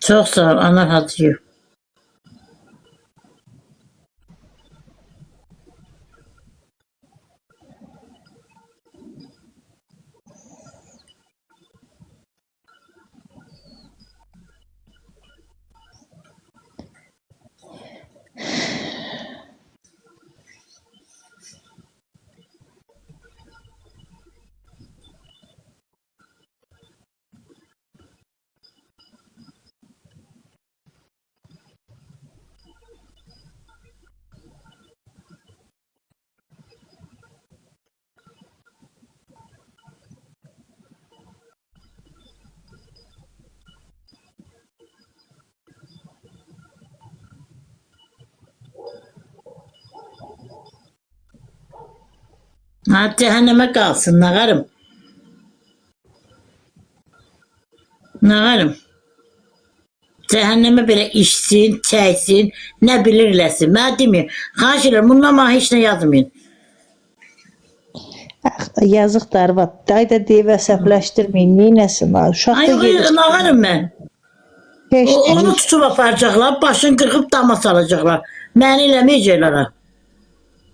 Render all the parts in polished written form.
Çok sağ ol. Anar Hacıyev. Ha, cehenneme kalsın nağarım. Nağarım. Cehenneme belə içsin, çəksin, nə bilirləsin. Mən deməyim. Xahiş edirəm, bundan bana heç nə yazmayın. Yazıq da arvad. Dayda deyib əsəbləşdirməyin. Neynəsin? Uşaq Ay, da gedir. nağarım mən. Heç Onu tutub aparacaqlar, başını qırxıb dama salacaqlar. Məni eləməyəcəklər.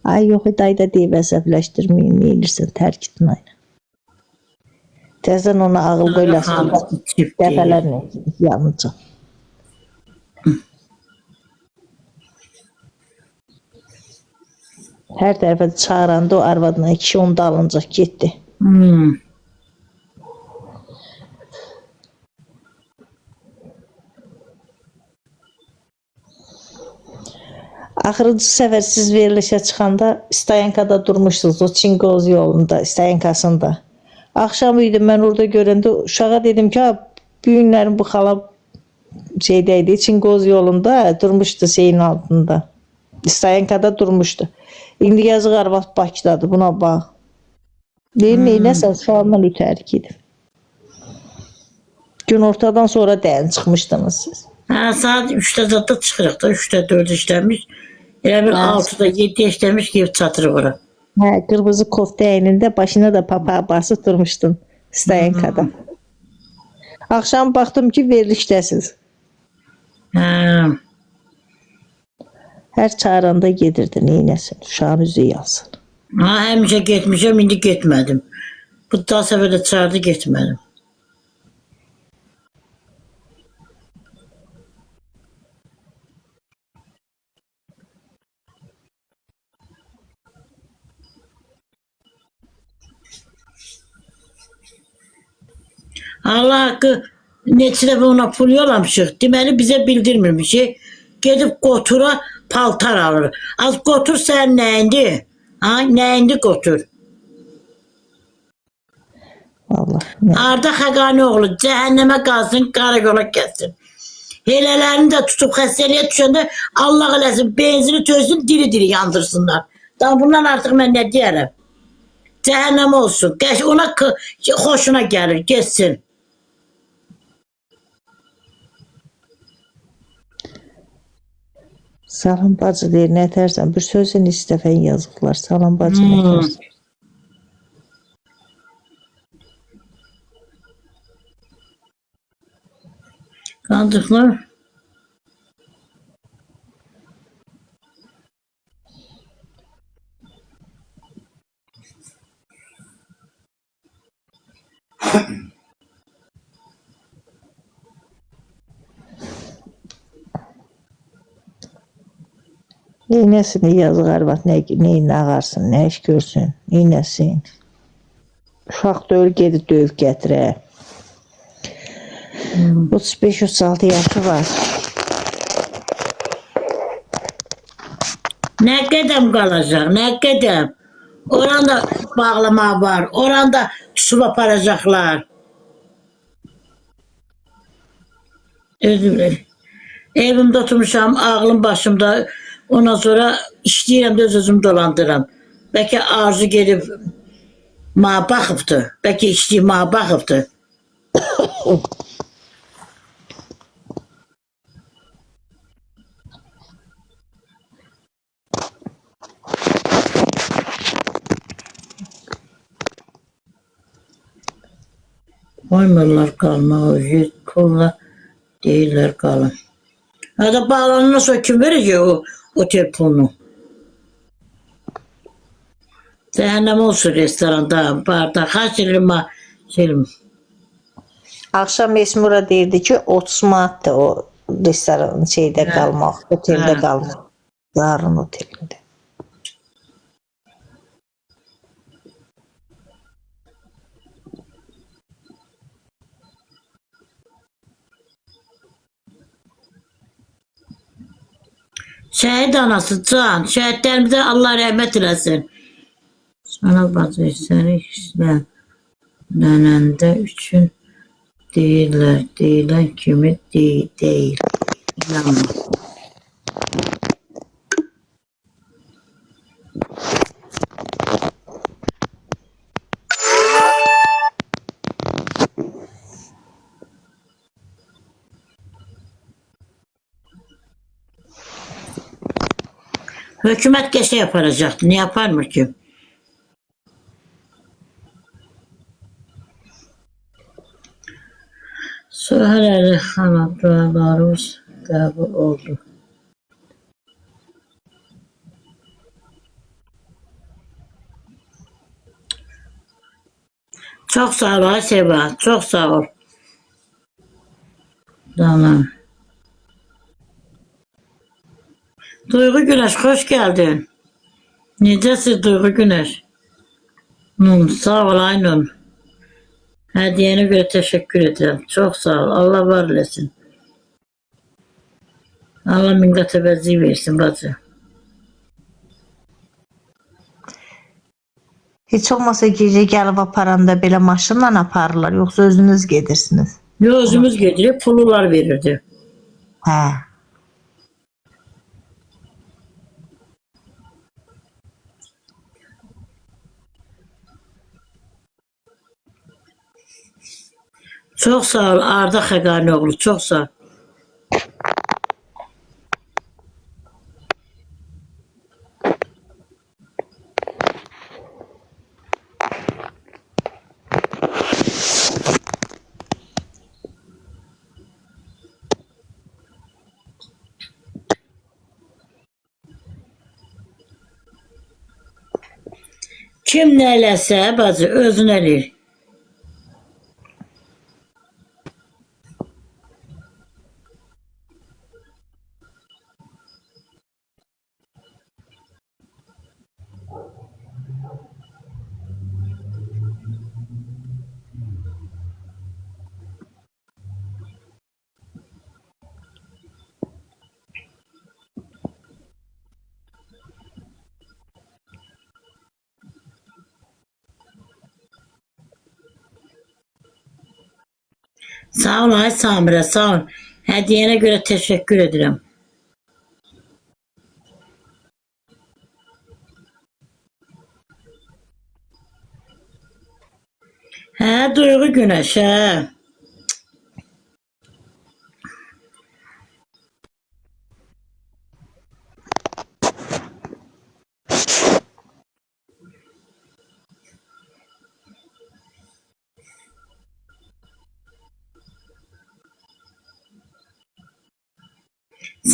Ay yox, dayda deyib əsəbləşdirməyin. Neynirsən? Tərk etmə aynen. Təzən ona ağıl qoylasın. Dəfələrlə yanıcaq. Hər tərəfə çağıranda o arvadına 2-10 dalınacaq getdi. Axırıncı səfər siz verilişə çıxanda Stayankada durmuşsunuz, o Çinqoz yolunda, Stayankasında. Axşam idi, mən orada görəndə uşağa dedim ki, bu günlərin bu xala şeydəydi, Çinqoz yolunda durmuşdu şeyin altında. Stayankada durmuşdu. İndi yazıq arvad Bakıdadır, buna bax. Deyir, neynəsən, uşağımdan ütərik idi. Gün ortadan sonra dəyin çıxmışdınız siz. Hə, saat 3-də zaten çıxırıq da, 3-də 4 işləmiş. Elə bir 6-da 7 işləmiş ki, çatırıq ora. Hə, qırmızı kofta əynində, başına da papağı basıb durmuşdun Stayankada. Axşam baxdım ki, verilişdəsiz. Hə. Hər çağıranda gedirdi, neynəsin, uşağın üzü yansın. Ha, həmişə getmişəm, indi getmədim. Bu daha səfərdə çağırdı, getmədim. Allah haqqı neçə dəfə ona pul yollamışıq. Deməli bizə bildirmirmiş ki, gedib qotura paltar alır. Az qotur sən nəyindi? Ha, nəyindi qotur? Allah. Arda Xəqani oğlu cəhənnəmə qalsın, qaragola gəlsin. Helələrini də tutub xəstəliyə düşəndə Allah eləsin, benzini töysün, diri-diri yandırsınlar. Daha bundan artıq mən nə deyərəm? Cəhənnəm olsun. Ona xoşuna gəlir, geçsin. Salam bacı deyir, nə tərsən? Bir sözün istəfən yazıqlar. Salam bacı, nə tərsən? Qaldıqlar. Neynəsin, yazıq arvad, neyin ağarsın, nə iş görsün, neynəsin? Uşaq döyül, gedib döyüb gətirə. 35-36 yaşı var. Nə qədəm qalacaq, nə qədəm? Oranda bağlama var, oranda tutub aparacaqlar. Özür evimdə oturmuşam, ağlım başımda. Ondan sonra işləyirəm də öz-özümü dolandıram. Bəlkə arzu gedib mənə baxıbdı, bəlkə işləyib mənə baxıbdı. Qoymurlar qalmağı, pulla Değiller kalın. Hadi bağlanana sonra kim verecek o otel pulunu? Cehennem olsun restoranda, barda, kaç yılma şeyim. Akşam Esmura deyirdi ki 30 manatdır o restoran şeydə qalmaq, oteldə Hə. qalmaq. Zarın otelində. Şehit anası Can, şehitlerimize Allah rahmet eylesin. Sana bacı seni işlenende üçün değiller, değilen kimi değil. İnanma. Hükümet geçe yapacaktı. Ne yapar mı ki? Sualleri ana dualarımız kabul oldu. Çok sağ ol Ayseva. Çok sağ ol. Tamam. Duygu Güneş hoş geldin. Necesin Duygu Güneş? Sağ ol Aynur. Hediyene göre teşekkür ederim. Çok sağ ol. Allah var eylesin. Allah minnet ebedi versin bacı. Heç olmasa gecə gəlib aparanda belə maşınla aparırlar, yoxsa özünüz gedirsiniz? Gözümüz gedirip pulular verirdi. Hə. Çok sağ ol Arda Xəqanioğlu. Çok sağ ol. Kim neyləsə bacı özünə eləyir. Sağ ol ay Samire sağ ol. Hediyene göre teşekkür ederim. He Duygu Güneş he.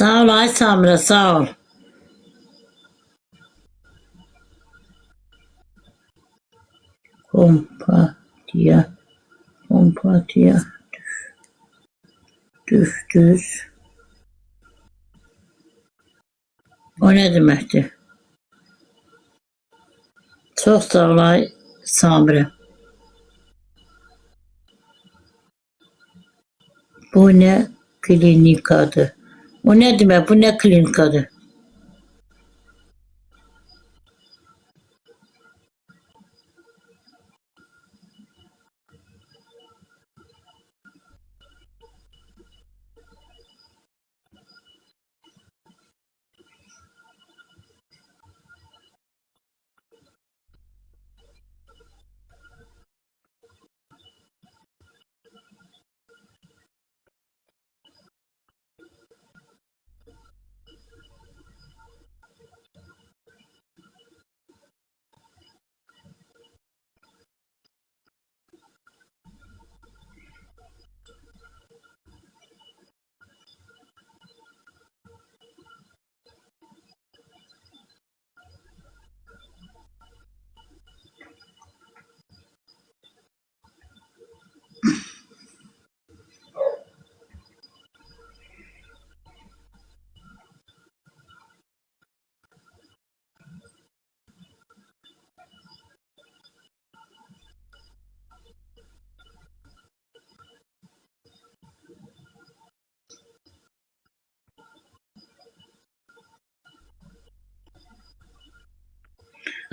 Sağ ol ay Samire sağ ol. Kompatiya. Kompatiya. Düz. O ne demekti? Çok sağ ol ay Samire. Bu ne klinik adı? O ne demek? Bu ne klinik adı?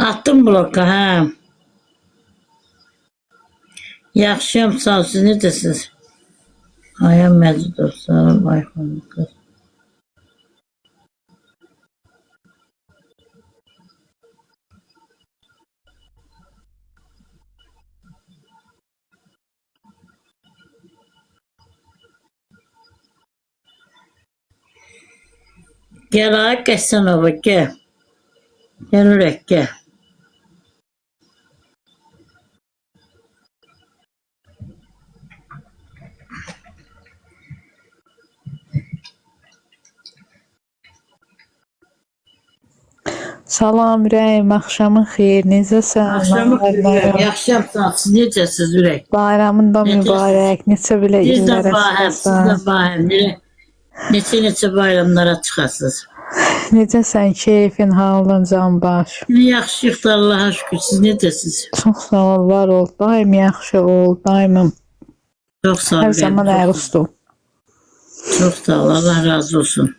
Attım bloka, hə. Yaxşıyam, sağ ol, siz necəsiniz? Ayam Məcudov, sağ ol, iPhone qız. Gəl ay Qəsənova, gəl. Gəl ürək, gəl. Salam ürəyim, axşamın xeyir, necəsən? Axşamı xeyir, yaxşıyam, sağ ol, siz necəsiniz ürək? Bayramın da Necəsiz? mübarək, neçə belə Siz də illərə bahəm, siz də çıxasan. bahəm. Neçə bayramlara çıxasınız. Necəsən, keyfin, halın, can baş? Yaxşıyıq da Allaha şükür, siz necəsiniz? Çox sağ ol, var ol, daim yaxşı ol, daimim Çox sağ ol. hər zaman ərustum. Çox sağ ol, Allah razı olsun.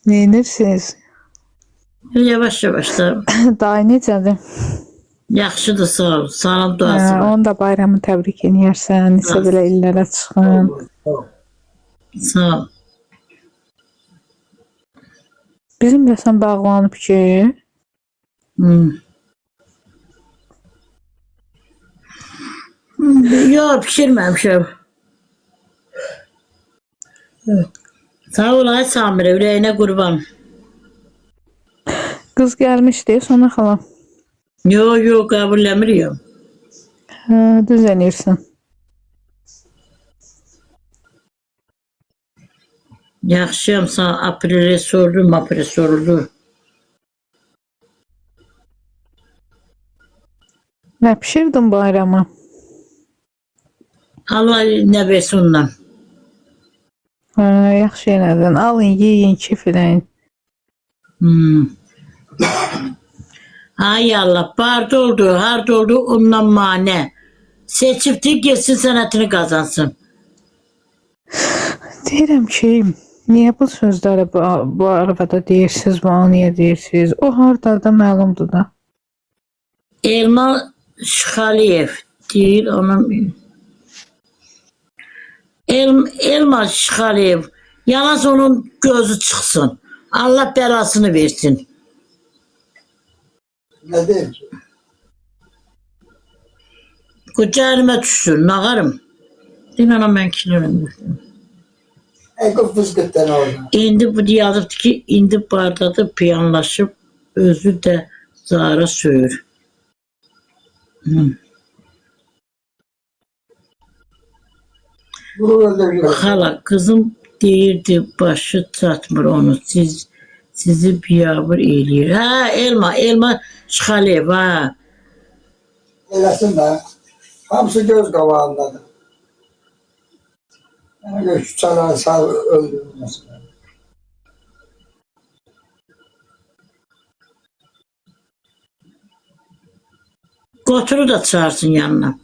Neyinirsiniz? Yavaş yavaş da Dayı necədir? yaxşıdır, sağ ol. Salam duası var. Onu da bayramı təbrik eləyərsən, neçə belə illərə çıxan. Sağ ol. Bizim rəsəm bağlanıb ki, Yox, pişirməmişəm. Sağ ol, ay Samirə, ürəyinə qurban. qız gəlmişdi, sonra xalam. Yox, qəbulləmirəm. Düz eləyirsən. Yaxşıyam, sağ aprele soruldu. Nə pişirdin bayrama? Allah nə versin ondan. Yaxşı elədin. Alın, yeyin, keyf eləyin. Ay Allah, barda oldu, harda oldu, ondan mane. Seçibdi, gelsin sənətini qazansın. Deyirəm ki, niyə bu sözləri bu arvada deyirsiniz, bu niyə deyirsiniz? O harada məlumdur da. Elma Şıxaliyev deyir, onun... Elma Şıxaliyev, yalnız onun gözü çıxsın. Allah bəlasını versin. Ne diyeyim ki? Kucağıma düşsün, nağarım. Deyim anam, ben kilirəm. Eko fıskıttan orada. İndi bu yazıbdı ki, indi bardadı piyanlaşıb, özü də zara söyür. Bunu öldürüyor. Hala, kızım deyirdi, başı çatmır onu, sizi biyabır eləyir. Ha, elma Şıxaliyev, ha. Eləsin de. Hamısı göz qabağındadır. Yani şu çanağı sağ öldürülmesin. Qoturu da çağırsın yanına.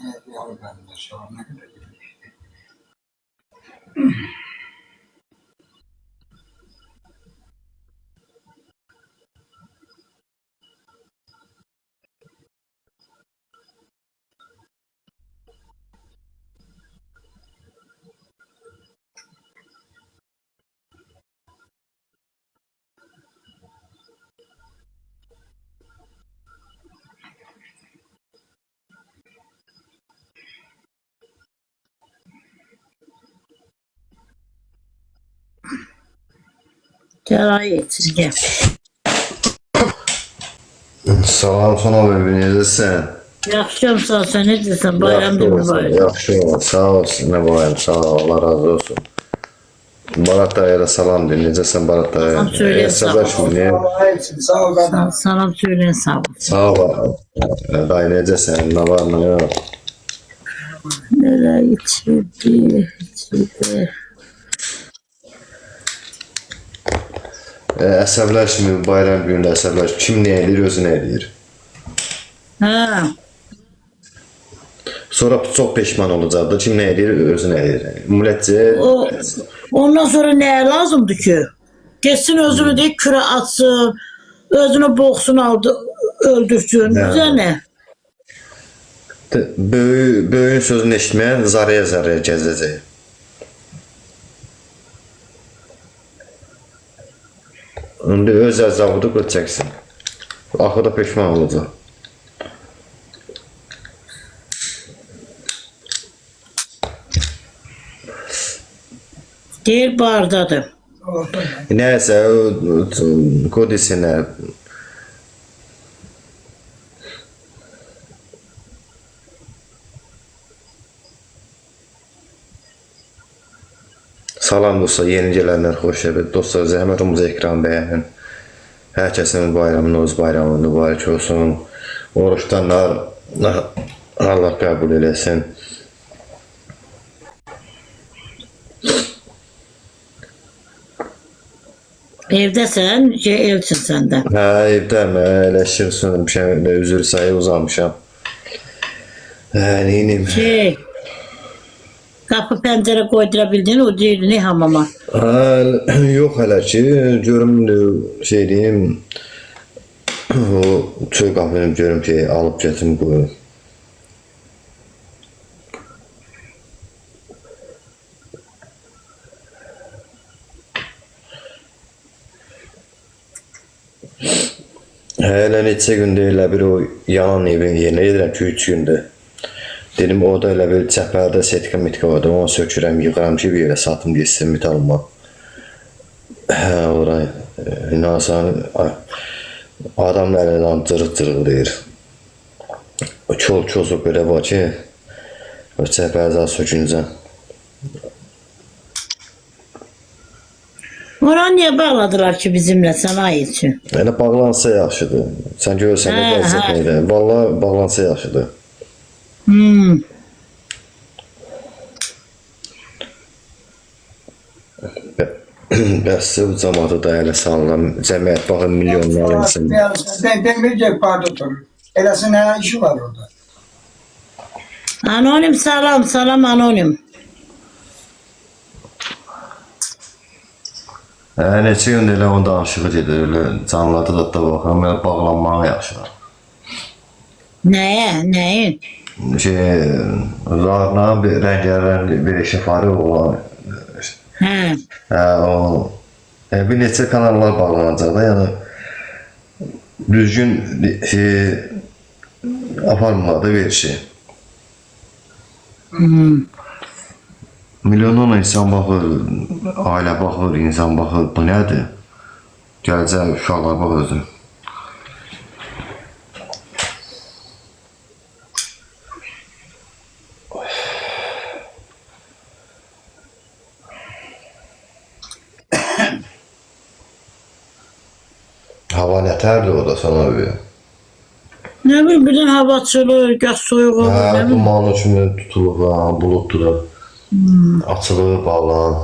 Evet, yavrum ben de şu an ne kadar Gəl ay yetir, gəl. Salam sana bebi, necəsən? Yaxşıyam, sağ ol, sən necəsən? Bayram değil mi bayram? Yaxşı ol, sağ olsun, nə bayram, sağ ol, Allah razı olsun. Barat dayıya salam deyin. Necəsən Barat dayı? Salam söyleyin, sağ ol. Əsəbləşmə. Sağ ol kadın. Salam söyleyin sağ ol. Sağ ol. Dayı necəsən? Nə var, nə yox? Nereye içirdi? Əsəbləşmə, bayram günündə əsəbləşmə. Kim nə edir, özü nə edir? Ha. Sonra çox peşman olacaqdı. Kim nə edir, özü nə edir. Ümumiyyətcə, Ondan sonra neye lazımdı ki? Geçsin özünü de küre atsın. Özünü boğsun aldı öldürsün. Ha. Güzel ne? böyüyün sözünü eşitməyən zaraya gəzəcək. İndi öz əzabıda qıçaksın. Axırda peşman olacaq. Değil bardadır. Nəysə, kodisinə salam dostlar, yeni gələnlər xoş gəldiniz. Dostlar, zəhmət olmasa ekran bəyənin. Hər kəsin bayramı, Novruz bayramı mübarək olsun. Oruç tutanlar Allah qəbul eləsin. Evdesən, evsin senden. Hə, evdəyim, elə işıq sönmüşəm, elə üzür sayı uzanmışam. Neyim? Kapı pencere koydurabildin, o değil ne hamama. Yox hələ ki, görüm şey deyim, o çöl qapını görüm ki, alıb gətim qoyum. Hələ neçə gündür elə bir o yanan evin yerinə edirəm ki, 3 gündür. Dedim, o da elə bir çəpərdə setka mitka vardı, onu sökürəm, yığıram ki, bir yerə satım geçsin metalıma. Oraya, inansan, adam əlindən cırıq-cırıq deyir. Çol-çozub belə var ki, o çəpərdə söküncəm. Ona niye bağladılar ki bizimle sanayi için? Elə bağlansa yaxşıdır. Sən görürsən, nə vəziyyət neydə. Vallahi bağlansa yaxşıdır. Bəs cəmaatı da elə sağlam, cəmiyyət baxın milyonlar insan. Demircek parda oturur. Eləsin her işi var orada. Anonim salam, salam anonim. Neçə gün elə onun danışığı gedir, elə canlılarda da baxıram, elə bağlanmağa yaxşılar. Neye, neyin? Larla bir rəngərən bir işifarı olan. He. O bir neçə kanallar bağlanacaq da, yəni düzgün aparmırlar da verişi. Milyonlarla insan baxır, ailə baxır, insan baxır, bu nədir? Gələcək uşaqlar bax özüm. Hava nətərdir o da sana bir? Ne bileyim birden hava açılır, gaz soyuq olur, ne bileyim. Dumanlı kimi tutulur, bulutdur. Açılır, bağlan.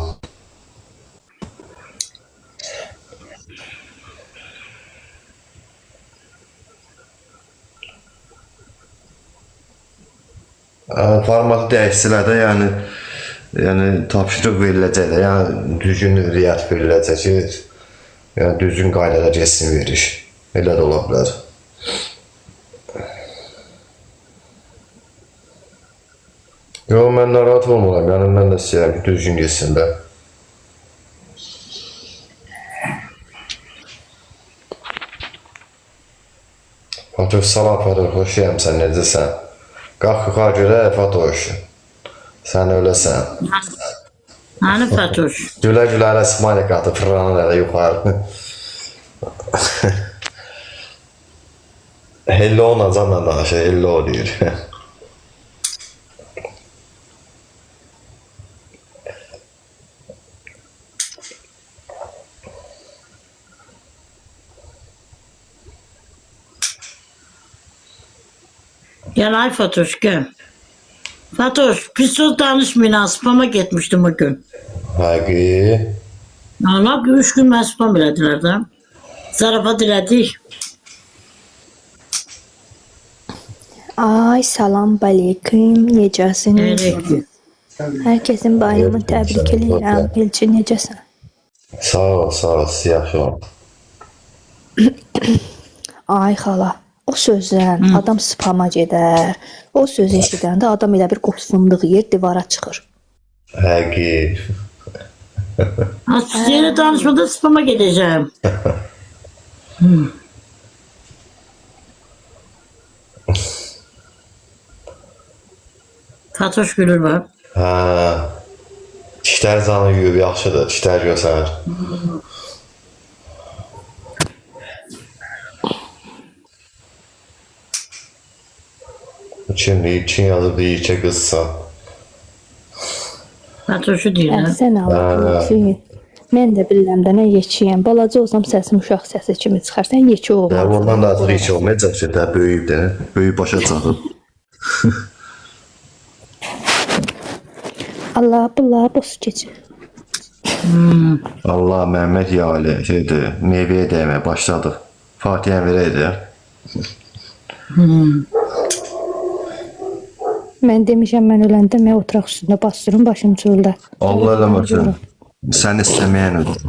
Formatı dəyişsələr də, yəni tapşırıq veriləcək də, yəni düzgün riayət veriləcək ki, yəni düzgün qaydada geçsin veriş. Elə də ola bilər. Yox, mən narahat olmuram, yəni mən də istəyirəm ki, düzgün geçsin də. Fatoş, salam Fatoş, xoş gəlmişsən, necəsən? Qalx yuxarı görə, Fatoş. Sən öləsən. Hani Fatoş? Gülə-gülə elə smaylik atı, fırlanır elə yuxarı. Hello Nazanla danışır, hello deyir. Gel ay Fatoş gel. Fatoş pis söz danışmayın ha. Spama gitmiştim o gün. Həqiqi. Allah 3 gün ben spam elədilər də. Zarafat elədik. Ay salam aleyküm, necəsiniz? Elədik. Herkesin bayramını təbrik edirəm. Elçin necəsən? Sağ ol, yaxşı ol. Ay xala, o sözdən adam spama gedər. O sözü eşidəndə adam elə bir qopuz fındıq yer, divara çıxır. Həqiqi. Ha, sizinle danışmada spama gideceğim. Fatoş gülür var. Hə. Dişlər zanı yuyub yaxşıdır, dişlər görsənir. Çin yazıb deyir ki, qızsan. Fatoşu deyir. ha. Sən Allah Elçin. Mən də bilirəm də nə yeçiyəm. Balaca olsam səsim uşaq səsi kimi çıxar. Sən yeçi Ya olmaz. ondan da artıq heç olmayacaq ki, də böyüyüb də, böyüyüb başa çatıb. Allah billah boş keçir. Allah Məhəmməd Yali şeydir, meyvəyə dəymə başladıq. Fatihə verəydi. Mən demişəm mən öləndə mən oturaq üstündə bastırım başım çöldə. Allah eləməsin. Sən istəməyən ödür.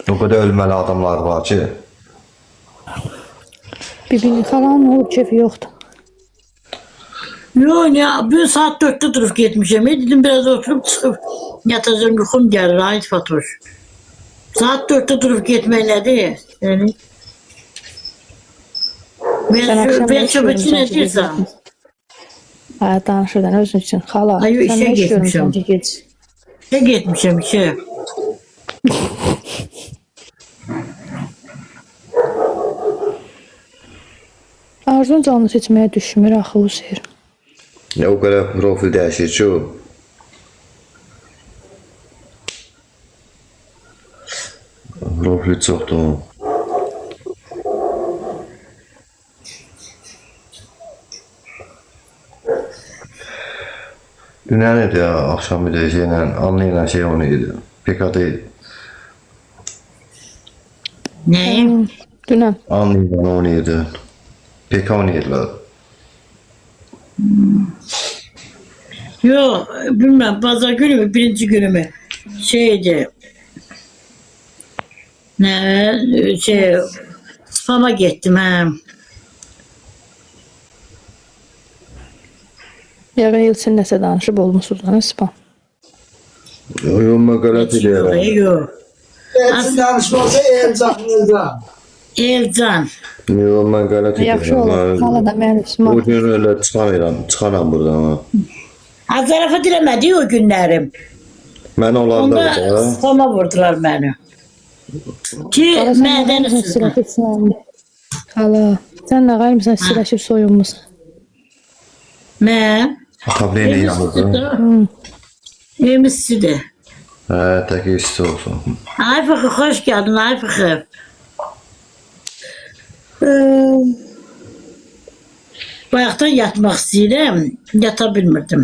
O qədər ölməli adamlar var ki, Bibini falan o kefi yoxdur. Yok ya bir saat 4'te durup gitmişim. Dedim biraz oturup çıkıp yatacağım yuxum gelir. Ait Fatoş. Saat 4'te durup gitmek nedir? Yani. Sən axşam Ben çöpçü ne sən diyorsam. Ha, danışırdan özün üçün. Xala, Ay, sən işə nə iş getmişəm. görmüsən ki, gec? Ne gitmişim işe. Arzun canlı seçməyə düşmür axı Hüseyr. ya o qədər profil dəyişir ki, o. Profil çoxdur o. Dünən idi ya, axşam bir də şeylə, Anlı ilə şey onu idi. PKT Neyim? Dünən. Anlı ilə onu idi. PK onu yediler. Yok bilmem pazar günü mü birinci günü mü şeydi. Ne şey spama gittim ha. Yəqin Elçin nəsə danışıb olmusunuz lan spam. Yo, məqalət edirəm. Yok. Elçin danışması Elcan. Elcan. Yo, məqalət Yaxşı olur. edirəm. Xala da mənim O üstümə. gün öyle çıxanam buradan. Ha. Ha zarafat eləmədi o günlərim. Mən olanda Onda da spama vurdular beni. Ki mədən üstündən. Xala, sən nə qaymısan siləşib soyunmusan. Mən tableyle yanırdı. Emislidir. Hə, tək isti olsun. Ay Fıxı, hoş geldin Ay Fıxı. Bayaqdan yatmaq istəyirəm, yata bilmirdim.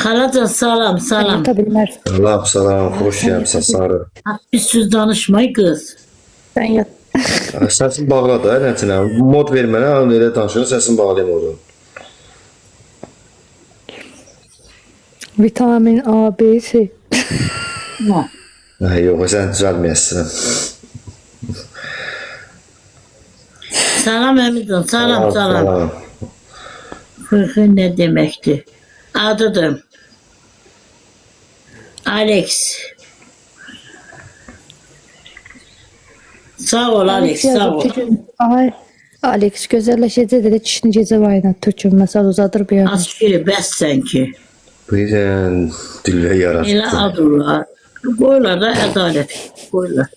Xalacan salam, salam. Yata bilmər. Salam, xoş gəlmişsən Sarı. Bir söz danışmay qız. Sən yat. Səsin bağla da, nətinə. Mod ver mənə, elə danışın, səsin bağlayayım oradan. Vitamin A, B, C. Ha. Hə, yox, sən düzəlməyəsən. Salam Əmidon, salam, salam. Fıxı nə deməkdir? Adıdır. Alex. Sağ ol Alex, sağ ol. Ay, Alex gözəlləşəcək də kişini gecə vayına tökülməsə uzadır bir yana. Askeri bəssən ki. Birdən dilvə Elə yaraşdı. adırlar. Qoylar da ədalət. Qoylar.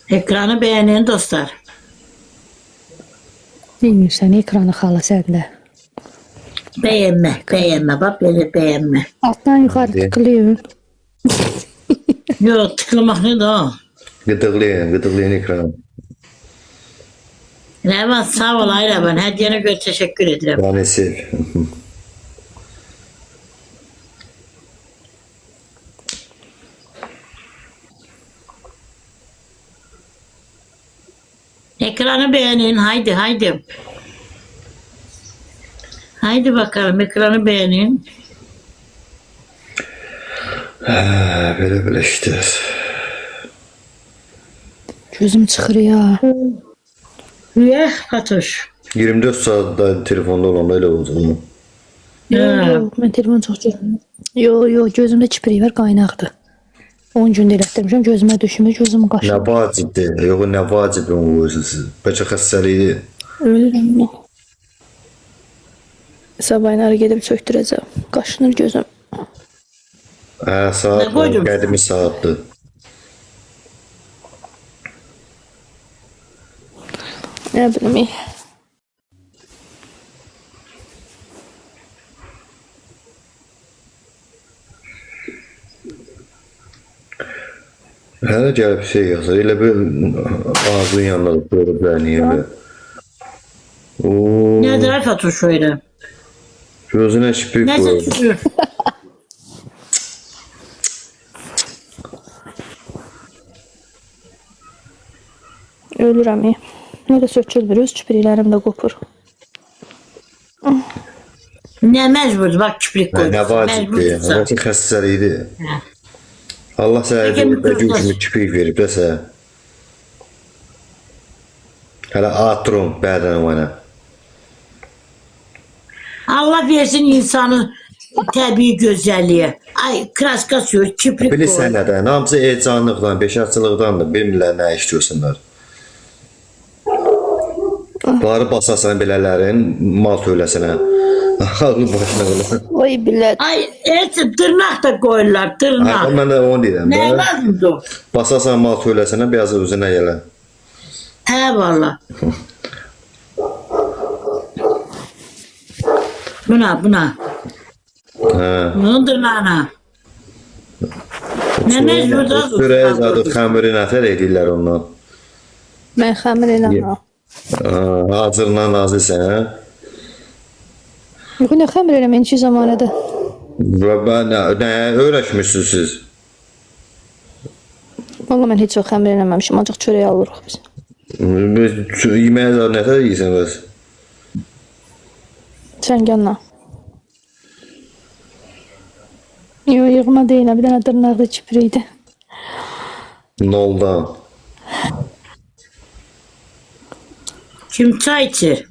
Ekranı beğenin dostlar. Deyirsən ekranı xala səndə. Beğenme bak böyle beğenme. Altdan yuxarı tıklayın. Yok tıklamak ne daha? Gıdıqlayın ekranı. Rəvan sağ ol ay Rəvan. Hədiyyənə görə təşəkkür edirəm. Yani sev. Ekranı beğenin haydi. Haydi bakalım ekranı beğenin. Böyle işte. Gözüm çıxır ya. Niye Fatoş? 24 saatdə telefonda olanda elə olacaq. Yox, mən telefon çox görürəm. Yox, gözümdə çiprik var, qaynaqdır. 10 gündə elətdirmişəm, gözümə düşmür, gözüm qaşır. Nə vacibdir? Yox, nə vacib onu qoyursunuz? Bəlkə xəstəlikdir. Ölürəm. Sabahları gedib çöktürəcəm. Qaşınır gözüm. Saat Nə qoydun? qədimi saatdır. Nə bilim. Hələ gəlib şey yazır. Elə bir ağzın yanına görüb bəni. Oo, Nedir ay Fatoş öyle? gözünə şipik Nəsə qoyur. tutuyor? Ölürəm. Nədə sökülür, öz çipriklərim də qopur. Ne mecbur bak kiprik koy. Nə vacibdir? Bəlkə xəstəlikdir. Allah sənə Peki, bugün mikrofon. kimi kipik verib də sənə. Hələ atrum bədən mənə. Allah versin insanın təbii gözəlliyi. Ay kraska sür, kiprik koy. Bilirsən nədən? Hamısı heyecanlıqdan, beşarçılıqdandır. Bilmirlər nə iş görsünlər. Bunları basasan belələrin mal tövləsinə. Ağlı başına qılır. Oy billət. Ay etsin tırnak da koyurlar tırnak. Mən də onu deyirəm. Ne da. lazım o? Basasan mal tövləsinə biraz özünə gələ. He valla. Buna. Hə. Bunun tırnağına. Ne mecbur da Sürəyə zadı xəmiri nətər edirlər ondan. Mən xəmir eləmirəm. Hazırından razısən, hə? Yox, nə xəmir eləmə, iki zamanədə. Və nə öyrəşmişsiniz siz? Valla mən heç o xəmir eləməmişim, ancaq çörək alırıq biz. Yeməyə zadı nətər yiyirsən bəs? Çəngənlə. Yox, yığma deyil, bir dənə dırnaqlı çiprikdir. Noldan. Kim çay içir?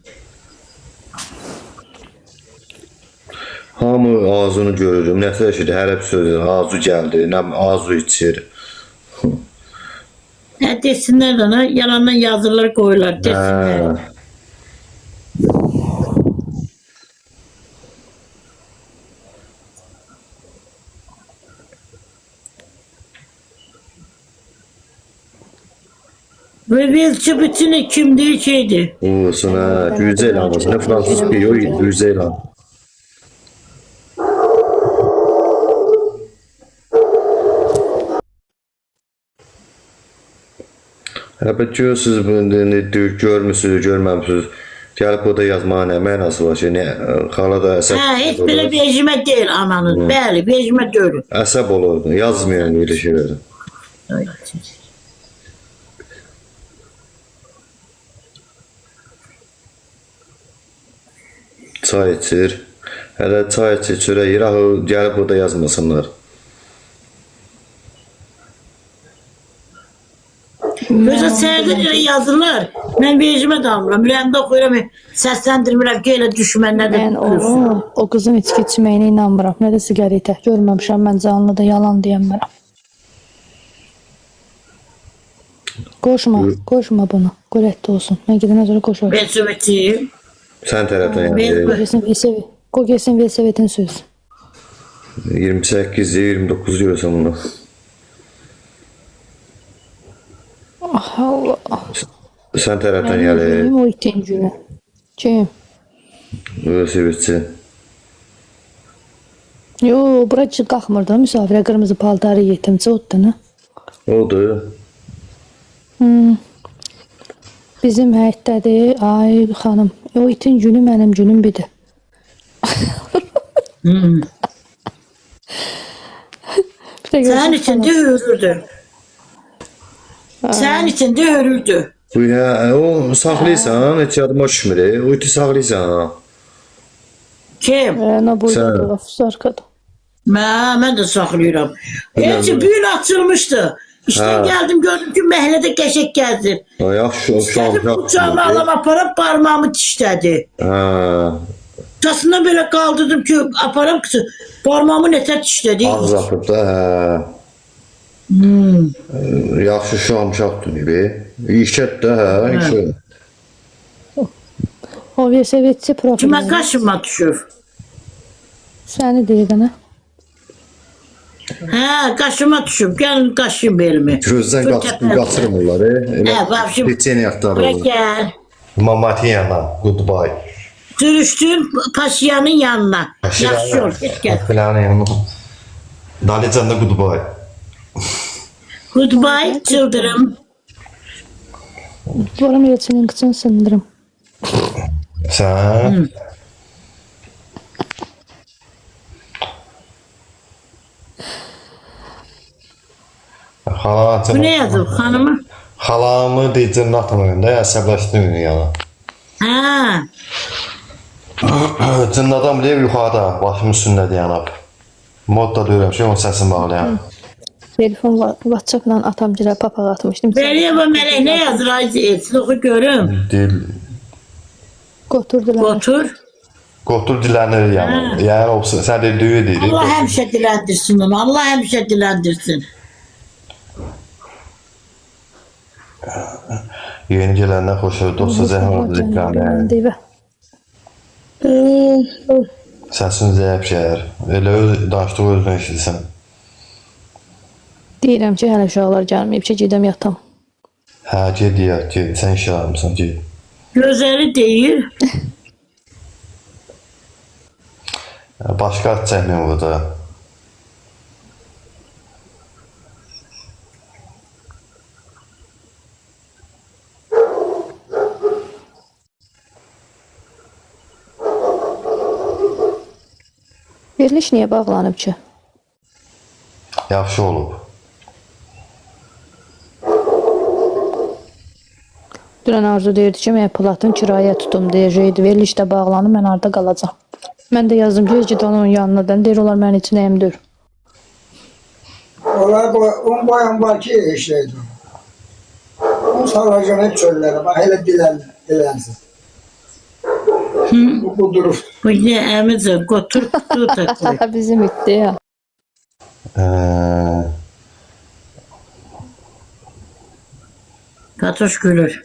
Hamı ağzını görürüm, nətər eşidir, hər bir sözü, ağzı gəldi, nə ağzı içir. Ne desinler ona, yalandan yazırlar koyurlar desinler. Hə. Ve Velçi bütünü kimdi şeydi? Olsun, hə. Güzel hamısı, nə fransız bir o idi, güzel ham. Həbət görürsünüz, görmüsünüz, görməmişsiniz. Gəlib burada yazmağa nə mənası var ki, xala da əsəb Ha, hiç böyle bejime değil ananın. Bəli, bejime değil. əsəb olurdu, yazmayan elə şeyləri. Çay içir. Hələ çay içir, çörək yeyir, axı gəlib burada yazmasınlar. Mesela səhərdən elə yazırlar. Mən bejime damıram. Ürəyimdə oxuyuram. Səsləndirmirəm ki, elə düşmənlər Mən də o qızın içki içməyinə inanmıram. Nə də siqaretə. Görməmişəm mən canlıda yalan deyəmmərəm. Qoşma bunu. Qorətdə olsun. Mən gedənə sonra qoşar. Ben söhbətçiyim. Sən tərəfdən Ben- Qoy gəlsin Velsevetin söz. 28, 29 görürsən bunu. Ah Allah. Sən tərəfdən gəlir. Benim o itin günü. Kim? Velosipedçi. Yo, bura qalxmır da müsafirə qırmızı paltarı yetimçi otdu nə? Odur. Bizim həyətdədir. Ay xanım, o itin günü mənim günüm bidir. Sənin içində hürürdü. Sənin içində hürürdü. Bu ya o saxlayırsan, heç yadıma düşmür. O iti saxlayırsan. Kim? Nə boyda Sən- qafus arkada. Mən də saxlayıram. Heç büyün açılmışdı. İşte geldim gördüm ki məhəllədə qəşək gəzir. Ha, yaxşı, Gəldim uçağımı alam aparıb parmağımı dişlədi. Ha, Tasından böyle kaldırdım ki aparam kızı. Parmağımı neçə dişlədi. ağız atıb da, hə. Yaxşı şamşaq dünübi. İşət də, hə, işə. O vesetçi Kimə profil. qaşıma düşür. Səni deyir nə? Hə, qaşıma düşüb. Gəlin qaşıyım belimi. Gözdən qaçırım onları. Hə, vəbşim. Peçeni yaxtar Bura olur. gəl. Mamatin yanına, goodbye. Sürüşdün Paşiyanın yanına. Yaxşı ol, get gəl. Filanın yanına. Dalican da goodbye. Goodbye, çıldırım. Varam elçinin qıçını sındırım. Sən? Bu ne yazıb xanımı? Xalamı deyəcəm atmırında, əsəbləşdirmir yana. Hə, Cın adam deyib yuxarıda, başımın üstündə dayanıb. Modda döyürəm, onun səsini bağlayan. Telefon WhatsApp-la atamcıra papaq atmışdım. Bəliyəbə mələk nə yazır Ayzi etsin, oxu görüm. Dil, Götürdülər. Otur. qotur dilənir yana. Yəni, o sən də düyü deyirik. Allah həmişə diləndirsin onu, Allah həmişə diləndirsin. Yeni gələndən xoşur, dosta zəhmət zəkranə. Səsin zəif şəhər. Elə öz danışdığı özünə eşidirsən. Deyirəm ki, hələ uşaqlar gəlməyib ki, gedəm yatam. Hə, ged ya, ged. Sən işə almışsan, ged. Gözəli deyir. Başqa at çəkməyəm burada. Veriliş niyə bağlanıb ki? Yaxşı olub. Dünən Arzu deyirdi ki, mən Platın kirayə tutum deyəcəkdi. Veriliş də bağlanıb, mən arada qalacam. Mən də yazdım ki, ged onun yanına. Deyir, onlar mənim için əmdir. Onlar on bayan var ki işleydi. On salacağım hep çöllere. Bak hele dilensin. Bu durup. Bu ne əmicə, qotur, tuta koy. Bizim itdi ya. Fatoş gülür.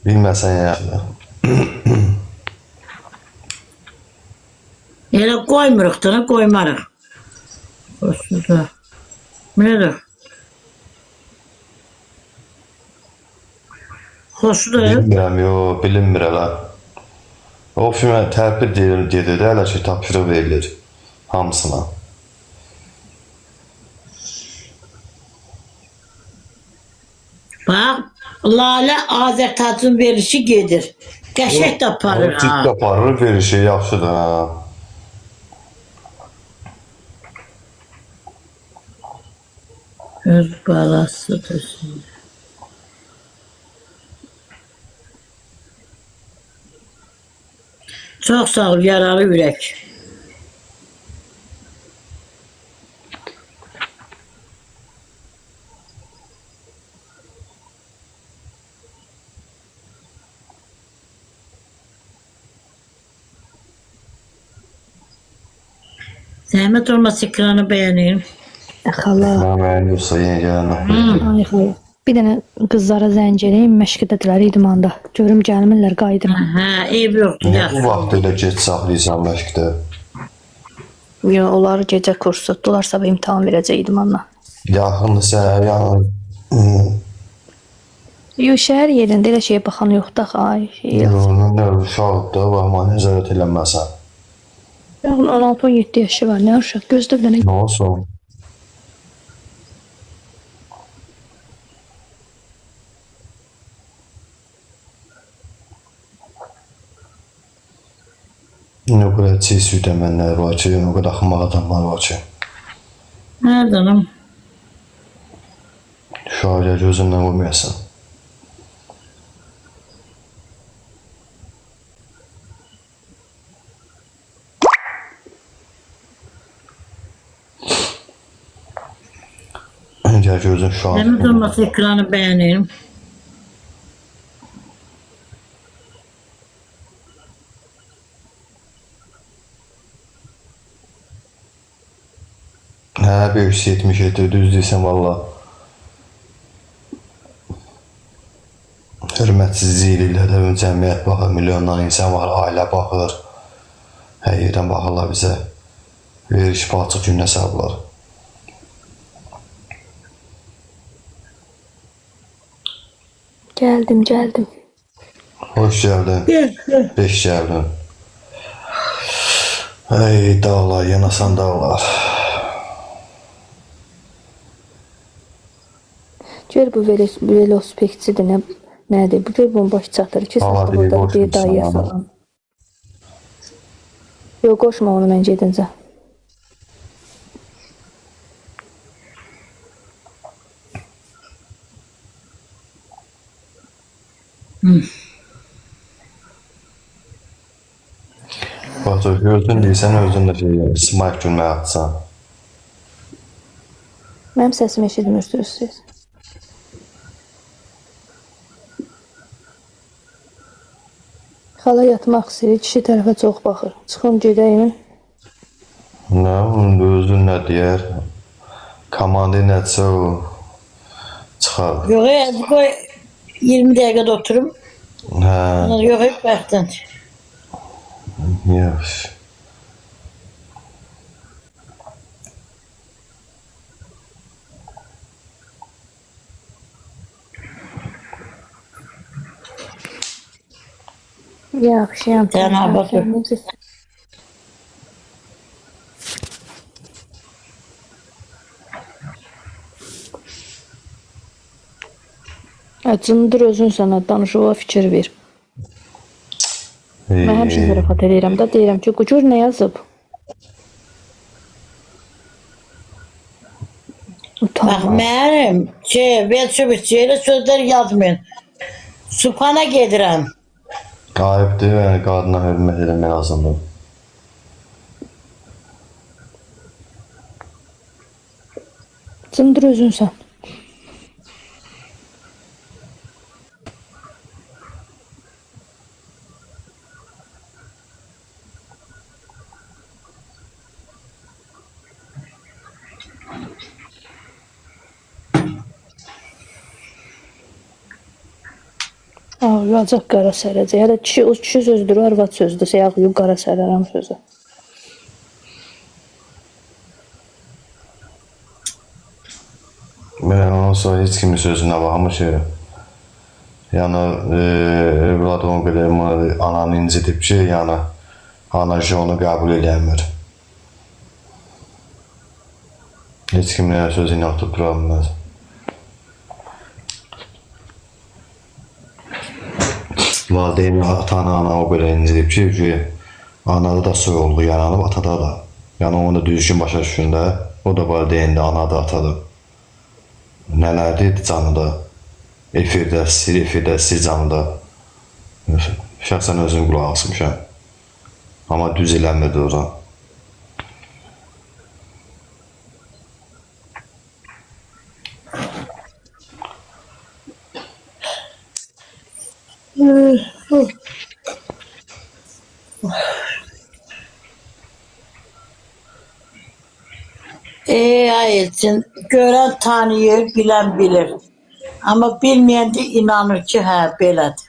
Bilməsən yəni. Elə qoymuruq da, qoymarıq. Qoşuda. Bu nədir? Xoşdur. Bilmirəm, yox, bilinmir hələ. O filmə tərpir gedir, hələ ki tapşırıq verilir hamısına. Bax, Lalə Azərtacın verilişi gedir. Qəşək də aparır. Ciddi aparır, verişi yaxşıdır. Ha. Öz balasıdır. Çox sağ ol, yaralı ürək. Zəhmət olmasa ekranı bəyənin. Xala. Mən yoxsa yenə gələnə. Ay xala. Bir dənə qızlara zəng eləyim, məşqdədilər idmanda. Görüm gəlmirlər, qayıdıram. Hə, eyb yoxdur, Bu yaxşı. vaxt elə gec saxlayırsan məşqdə. Yo, onları gecə kurs tutdular, sabah imtahan verəcək idmanla. Yaxındırsa, yəni Yox, şəhər yerində elə şeyə baxan yoxdur axı. Ay, şey yox. nə uşaqdır, baxma nəzarət eləməsən. Yaxın 16-17 yaşı var. Nə uşaq? Gözdə bir dənə. Nə olsun? O qədər çiğ süd əmənlər var ki, o qədər axmaq adamlar var ki. Nereden? Şairə gözündən qoymayasan. Gəl gözün şair. Hemen olmasa ekranı beğeneyim. Hə, 577 düz deyirsən valla. Hörmətsizlik eləyirlər də cəmiyyət baxır, milyondan insan var, ailə baxır. Hər yerdən baxırlar bizə. Veriş palçıq günə sablar. Gəldim. Hoş geldin. Beş geldin. Ey dağlar, yanasan dağlar. Gör bu velospekçidir nədir? Bu gör bomboş çatır. 2 Valla saat deyir, burada boş bir musun dayıya ama? salam. Yox, qoşma onu mən gedincə. Batur, gördün deyirsən, özün də smike gülməyə atsan. Mənim səsimi eşitmirsiniz siz. Xala yatmaq istəyir, kişi tərəfə çox baxır. Çıxın gedəyim. Nə, özün nə deyər? Komandı nədirsə o çıxar. Yok ya koy 20 dakikada oturum. Hə, Yok hep baştan. yox. Yaxşıyam. Cenab-ı Hak. Cındır özün sənə danışığa fikir ver. Mən həmişə zarafat edirəm də, deyirəm ki, gör nə yazıb. Bak Utanma. benim ben şu şeyle sözler yazmayın. Supana gedirəm. Qayıbdır, yəni qadına hörmət eləmək lazımdır. Cındır özün sən. Ağlayacaq qara sərəcək. Hələ kişi, o kişi sözdür, o arvad sözdür. Ağlayıb qara sərərəm sözü. Mən ondan sonra heç kimin sözünə baxmır ki. Yəni, evlad onu belə ananı incidib ki, yəni, ana onu qəbul eləyəmir. Heç kimin sözünə atıb dura bilməz. Valideyn ata-ana o belə incidib ki, anada da soyuldu, yaranıb atada da. Yəni onu da düzgün başa düşün də, o da valideyndir, anadır, atadır. Nələrdir canıda, efirdə, sir canıda. Şəxsən özüm qulaq asmışam. Amma düz eləmirdi oradan. Ay için gören tanıyor, bilen bilir. Ama bilmeyen de inanır ki ha belədir.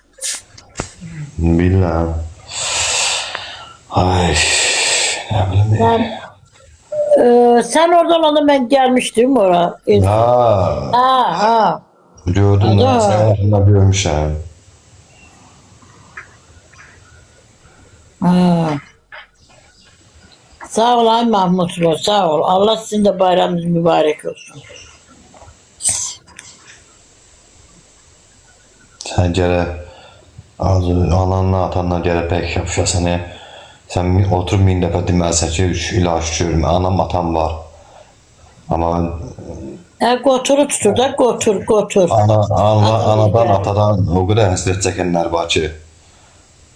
Bilmem. Ay, ne bileyim. Ben Sen orada olanda ben gelmiştim oraya. Ha, Ha. gördüm Ada. ben seni yakında görmüşüm. Ha. Sağ ol ay Mahmutlu, sağ ol. Allah sizin de bayramınız mübarek olsun. Sen gərək ananla, atanla gərək pək yapışasan. Sən oturub 1000 dəfə deməlisən ki, ilahi şükür, anam, atam var. Amma Götürü tutur da, götür. anadan, atadan o qədər həsrət çəkənlər var ki,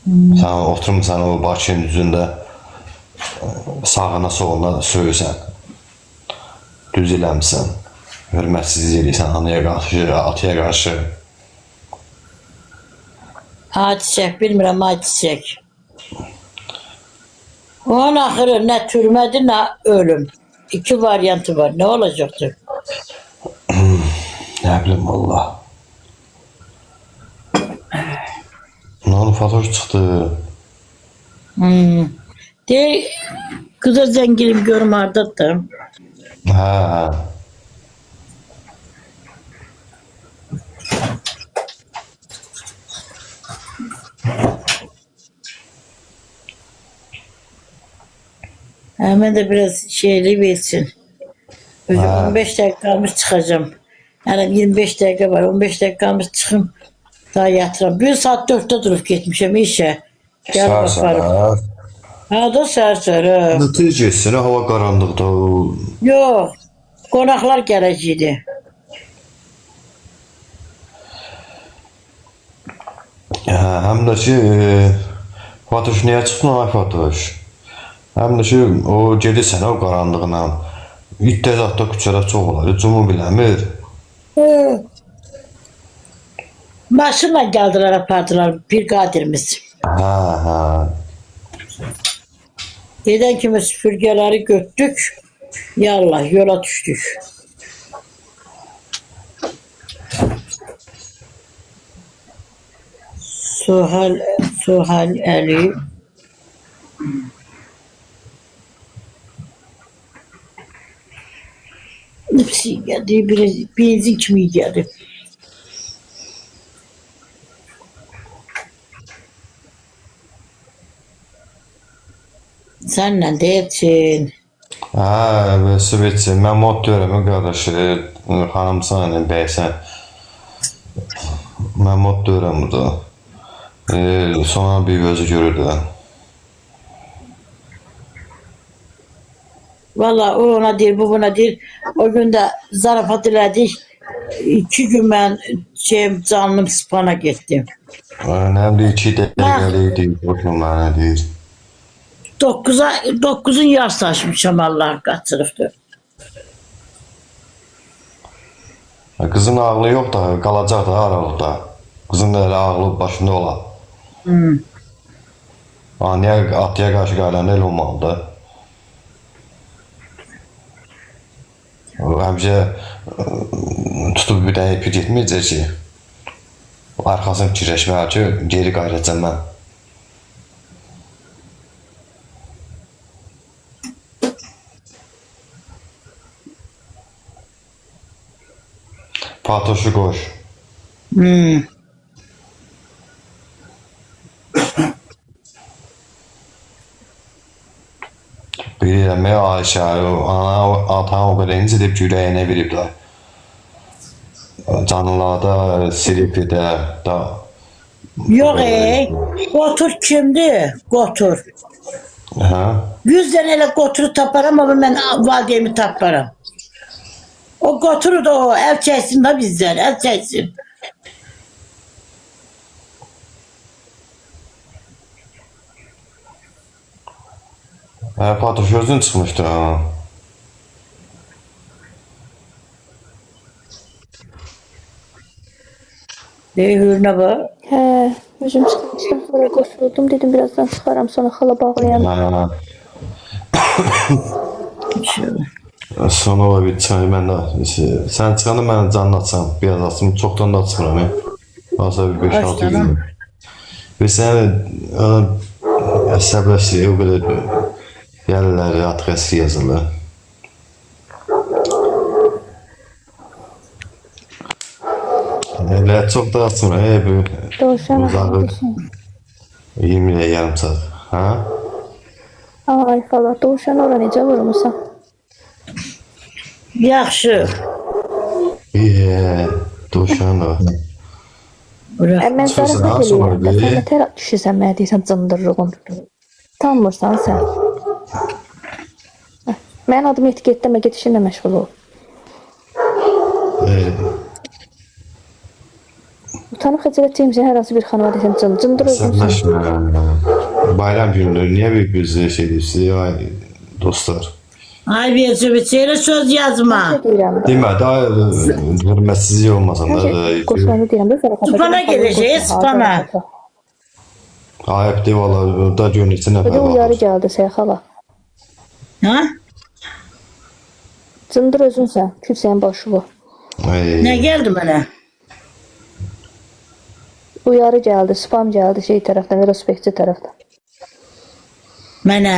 sən oturmuşsan o Bakının üzündə sağına, soluna söyürsən, düz eləmişsən, hörmətsizlik edirsən anaya qarşı, ataya qarşı. Çiçek, bilmirəm çiçek. Onun axırı nə türmədir, nə ölüm. İki varyantı var. Ne olacaktı? Nə bilim valla. Ne oldu, Fatoş çıxdı. De kıza zengilim görüm ardadır. Hə. Hemen de biraz şeyli bilsin. Özüm 15 dakika kalmış çıkacağım. Yani 25 dakika var. 15 dakika kalmış çıkım. Daha yatıram. 1 saat 4'te durup gitmişim işe. Gel bakalım. Ha da sər. Nətə getsin, hava qaranlıqda. Yok. Konaklar geləcəkdi. Həm də ki, Fatoş niyə çıxdın ay Fatoş? Həm də ki, o gedirsən o qaranlıqla. İt zətdə küçədə çox olar, cumu biləmir. Maşınla geldiler apardılar bir qadirimiz. Hə. Giden kimi süpürgeleri götdük. Yallah yola düştük. Suhal Ali. Hepsi geldi. Biraz benzin kimi geldi. Senle de etsin. Hə, Svets'in, mən mod deyirəm, qardaşı, xanımsan, bəysən. Mən mod deyirəm burada. Sonra bir gözü görürdü. Valla o ona değil, bu buna değil. O gün de zarafat elədik. 2 gün ben canlım spana gittim. Nə bilim, 2 dəqiqəlik deyil, boşun mənə deyil. 9'un yaş taşmışam Allah kaçırıbdır. Qızın ağlı yox da, qalacaq da aralıqda. Qızın da elə ağlı başında olar. Anaya, ataya qarşı qayılan elə olmalıdır. Həmişə tutub bir dənə ipi getməyəcək ki, arxasını fikirləşməyə ki, geri qayıdacam mən. Fatoşu qoş. Bilirəm, Ayşə, ana, atan o qədər incədib ürəyinə veriblər. Canlılarda, silipdə, da. Yok Kotur kimdi? Kotur. Hə? 100 tane elə Koturu taparım ama ben validemi taparım. O Koturu da o ev çeksin de bizden ev çeksin. Fatoş özün çıxmışdı. Hürüne bak. Hə, özüm çıxmışdan sonra qoşuldum. Dedim birazdan çıxaram, sonra xala bağlayam. Sonra ola bir çay, mən də, sən çıxanda mən canını açsam, biraz açsam, çoxdan da açmıram. Varsa bir 5-6 gün. Və sən əsəbləşdir, o qədər gəlirlər, artıq əsri yazılır. Elə çox daha sonra bu Dovşan uzağı 20 ilə yarım saat. Ha? Ay xala, dovşan ora necə vurmusan? Yaxşı. Dovşan o. Bırak. Mən Çıxırsan, zarafat sonra eləyirəm də, bir- sən də tərəf düşürsən, mənə deyirsən cındırırığım. Tanmırsan sən. Mənim adım etiketləmə, get işinlə məşğul ol. Utanıb xəcalət çəkmişsən, hər hansı bir xanıma desəm cındır özün sən. Sərləşmə. Bayram günləri niyə bir şey deyirsiniz? Ay dostlar. Ay bir söz yazma. Nə deyirəm də? Demə də hörmətsizlik olmasın da. Qoşulanı deyirəm də, zarafata. Spana gedəcək, spana. Ayıp deyil valla. Da gör neçə Bir nəfər də uyarı var. gəldi sən xala. Ha? Cındır özün sən, kürsəyin başı bu. Ne geldi bana? Uyarı gəldi, spam gəldi şey tərəfdən, respektçi tərəfdən. Mənə?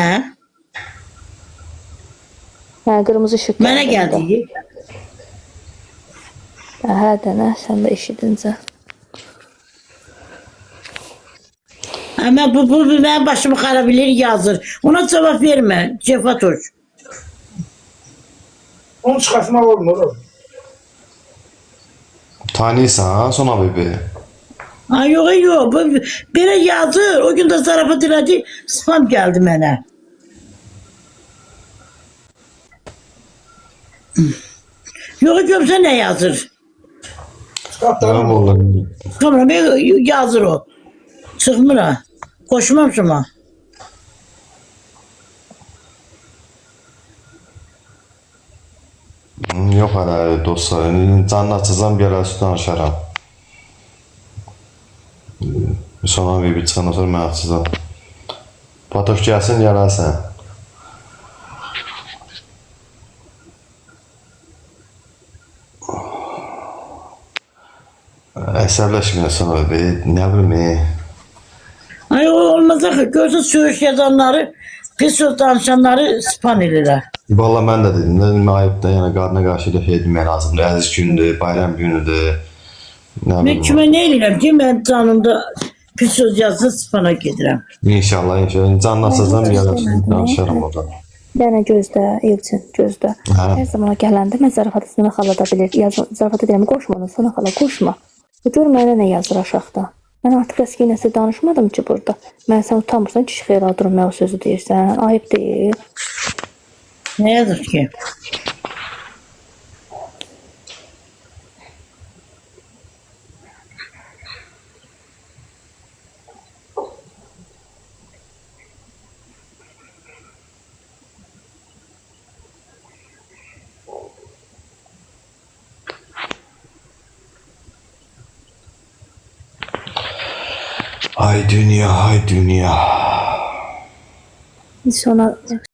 Hə, qırmızı işıq gəldi. Mənə geldi. Hə, də nə, sən də eşidincə. Ama bu benim başımı karabilir yazır. Ona cevap verme. Cefatoş. Onu çıxartmaq olmur. Tanıysan ha Sona bebi. Ay yok. Böyle yazır. O gün de zarafat elədi. Spam geldi mənə. Yok görsen ne yazır? Tamam oğlum. Sonra yazır o. Çıkmır ha. Koşmam şuna. Yok hala dostlar. Canını açacağım bir ara üstüne aşaram. Sona bebi çıxandan sonra mən açacağım. Patoş gəlsin gələrsən. Əsəbləşməyən Sona bebi. Nə bilim Ay o olmaz axı. Görsən söğüş yazanları, pis söz danışanları spam edirlər. Valla mən də dedim. Dedim ayıbda yəni qadına qarşı da şey demək lazımdır. Əziz gündür, bayram günüdür. Nə Mən bilim. kimə nə edirəm ki, mən canımda pis söz yazsa spana gedirəm. İnşallah. Canını açacağım bir ara üstüne danışaram orada. Dənə gözlə, Elçin, gözlə. Hə. Hər zaman gələndə mən zarafatı sənə xala da bilir. Zarafata deyirəm, qoşma onu, sənə xala, qoşma. Gör mənə nə yazır aşağıda. Mən artıq əski nəsə danışmadım ki burada. Mən sən utanmırsan ki, xeyr aldırım, mən o sözü deyirsən. Ayıb deyil. Ne yazır ki? Ay dünya, ay dünya. Sonra